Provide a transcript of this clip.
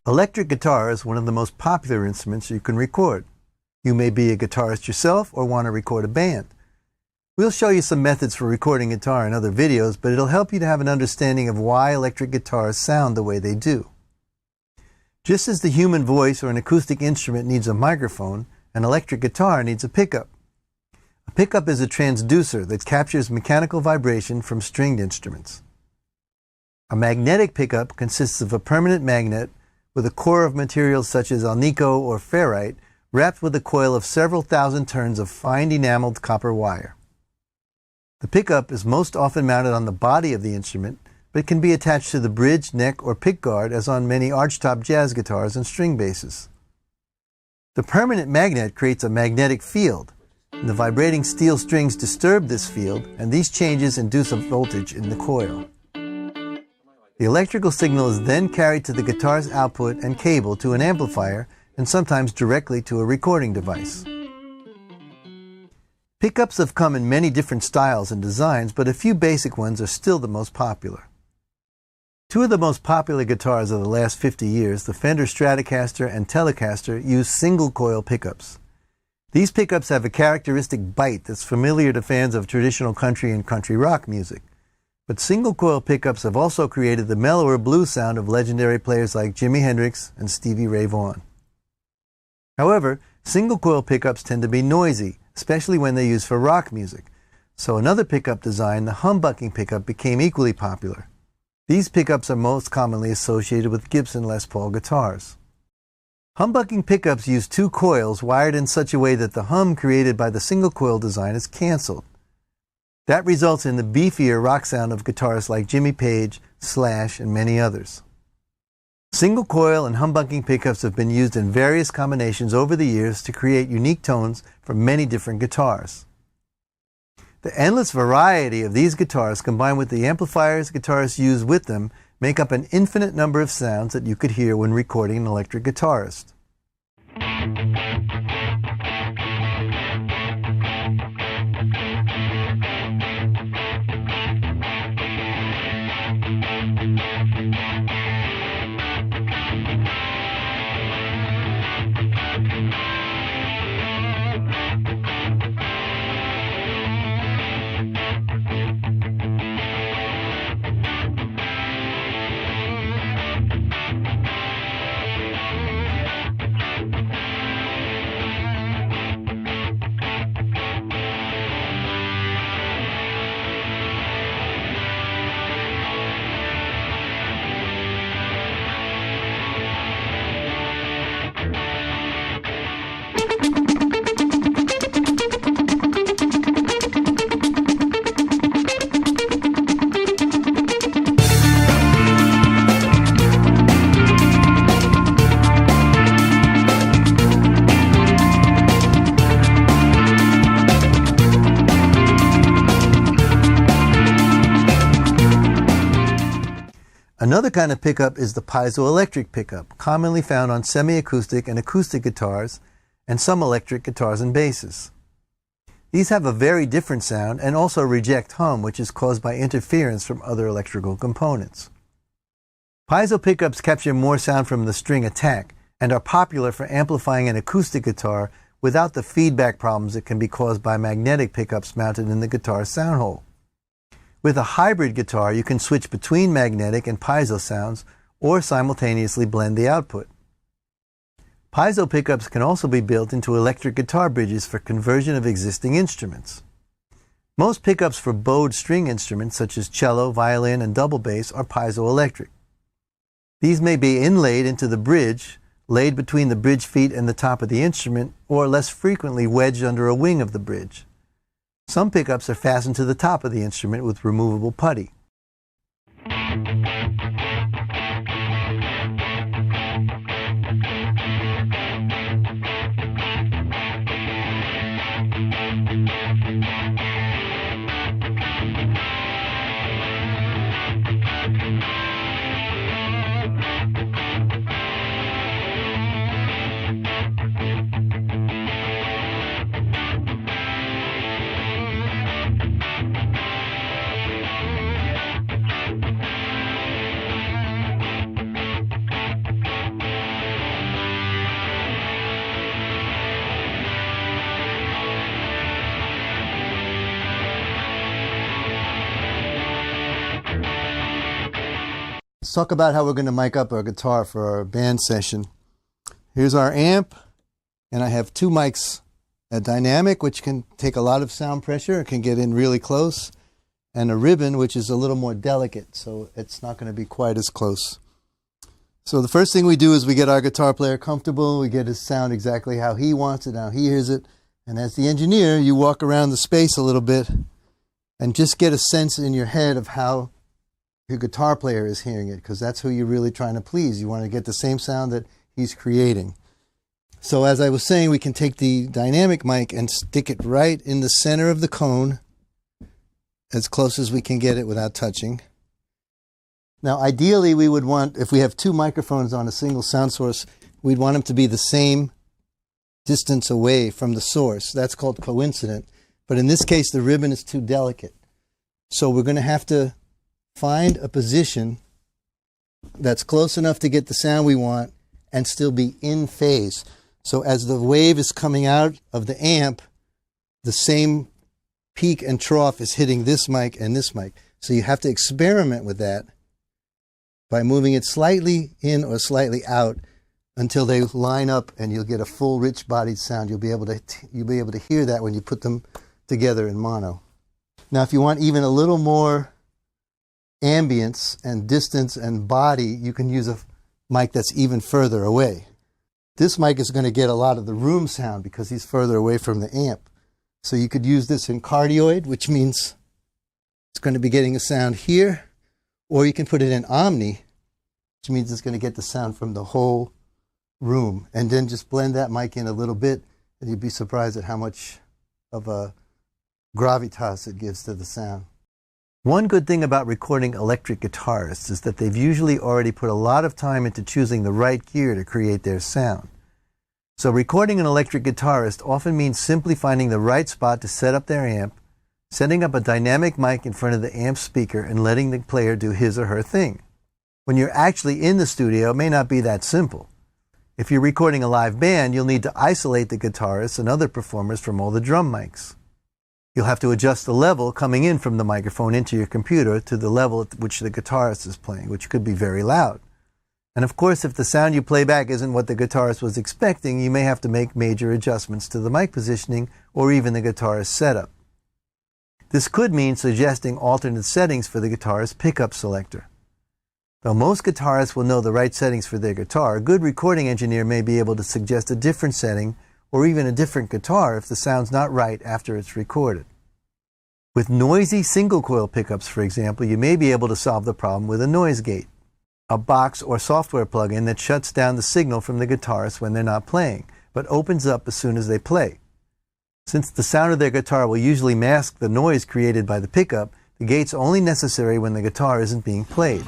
Electric guitar is one of the most popular instruments you can record. You may be a guitarist yourself or want to record a band. We'll show you some methods for recording guitar in other videos, but it'll help you to have an understanding of why electric guitars sound the way they do. Just as the human voice or an acoustic instrument needs a microphone, an electric guitar needs a pickup. A pickup is a transducer that captures mechanical vibration from stringed instruments. A magnetic pickup consists of a permanent magnet with a core of materials such as alnico or ferrite wrapped with a coil of several thousand turns of fine enameled copper wire. The pickup is most often mounted on the body of the instrument, but it can be attached to the bridge, neck, or pickguard as on many archtop jazz guitars and string basses. The permanent magnet creates a magnetic field. The vibrating steel strings disturb this field, and these changes induce a voltage in the coil. The electrical signal is then carried to the guitar's output and cable to an amplifier and sometimes directly to a recording device. Pickups have come in many different styles and designs, but a few basic ones are still the most popular. Two of the most popular guitars of the last 50 years, the Fender Stratocaster and Telecaster, use single-coil pickups. These pickups have a characteristic bite that's familiar to fans of traditional country and country rock music. But single-coil pickups have also created the mellower blues sound of legendary players like Jimi Hendrix and Stevie Ray Vaughan. However, single-coil pickups tend to be noisy, especially when they're used for rock music. So another pickup design, the humbucking pickup, became equally popular. These pickups are most commonly associated with Gibson Les Paul guitars. Humbucking pickups use two coils wired in such a way that the hum created by the single-coil design is canceled. That results in the beefier rock sound of guitarists like Jimmy Page, Slash, and many others. Single coil and humbucking pickups have been used in various combinations over the years to create unique tones for many different guitars. The endless variety of these guitars combined with the amplifiers guitarists use with them make up an infinite number of sounds that you could hear when recording an electric guitarist. Another kind of pickup is the piezoelectric pickup, commonly found on semi-acoustic and acoustic guitars and some electric guitars and basses. These have a very different sound and also reject hum, which is caused by interference from other electrical components. Piezo pickups capture more sound from the string attack and are popular for amplifying an acoustic guitar without the feedback problems that can be caused by magnetic pickups mounted in the guitar's sound hole. With a hybrid guitar, you can switch between magnetic and piezo sounds or simultaneously blend the output. Piezo pickups can also be built into electric guitar bridges for conversion of existing instruments. Most pickups for bowed string instruments such as cello, violin, and double bass are piezoelectric. These may be inlaid into the bridge, laid between the bridge feet and the top of the instrument, or less frequently wedged under a wing of the bridge. Some pickups are fastened to the top of the instrument with removable putty. talk about how we're going to mic up our guitar for our band session. Here's our amp, and I have two mics, a dynamic, which can take a lot of sound pressure, it can get in really close, and a ribbon, which is a little more delicate, so it's not going to be quite as close. So the first thing we do is we get our guitar player comfortable, we get his sound exactly how he wants it, how he hears it, and as the engineer, you walk around the space a little bit and just get a sense in your head of how your guitar player is hearing it, because that's who you're really trying to please. You want to get the same sound that he's creating. So as I was saying, we can take the dynamic mic and stick it right in the center of the cone, as close as we can get it without touching. Now ideally we would want, if we have two microphones on a single sound source, we'd want them to be the same distance away from the source. That's called coincident. But in this case, the ribbon is too delicate. So we're going to have to find a position that's close enough to get the sound we want and still be in phase. So as the wave is coming out of the amp, the same peak and trough is hitting this mic and this mic. So you have to experiment with that by moving it slightly in or slightly out until they line up, and you'll get a full rich bodied sound. You'll be able to hear that when you put them together in mono. Now if you want even a little more ambience and distance and body, you can use a mic that's even further away. This mic is going to get a lot of the room sound because he's further away from the amp. So you could use this in cardioid, which means it's going to be getting a sound here, or you can put it in omni, which means it's going to get the sound from the whole room, and then just blend that mic in a little bit, and you'd be surprised at how much of a gravitas it gives to the sound. One good thing about recording electric guitarists is that they've usually already put a lot of time into choosing the right gear to create their sound. So recording an electric guitarist often means simply finding the right spot to set up their amp, setting up a dynamic mic in front of the amp speaker, and letting the player do his or her thing. When you're actually in the studio, it may not be that simple. If you're recording a live band, you'll need to isolate the guitarists and other performers from all the drum mics. You'll have to adjust the level coming in from the microphone into your computer to the level at which the guitarist is playing, which could be very loud. And of course, if the sound you play back isn't what the guitarist was expecting, you may have to make major adjustments to the mic positioning or even the guitarist's setup. This could mean suggesting alternate settings for the guitarist's pickup selector. Though most guitarists will know the right settings for their guitar, a good recording engineer may be able to suggest a different setting or even a different guitar if the sound's not right after it's recorded. With noisy single-coil pickups, for example, you may be able to solve the problem with a noise gate, a box or software plug-in that shuts down the signal from the guitarist when they're not playing, but opens up as soon as they play. Since the sound of their guitar will usually mask the noise created by the pickup, the gate's only necessary when the guitar isn't being played.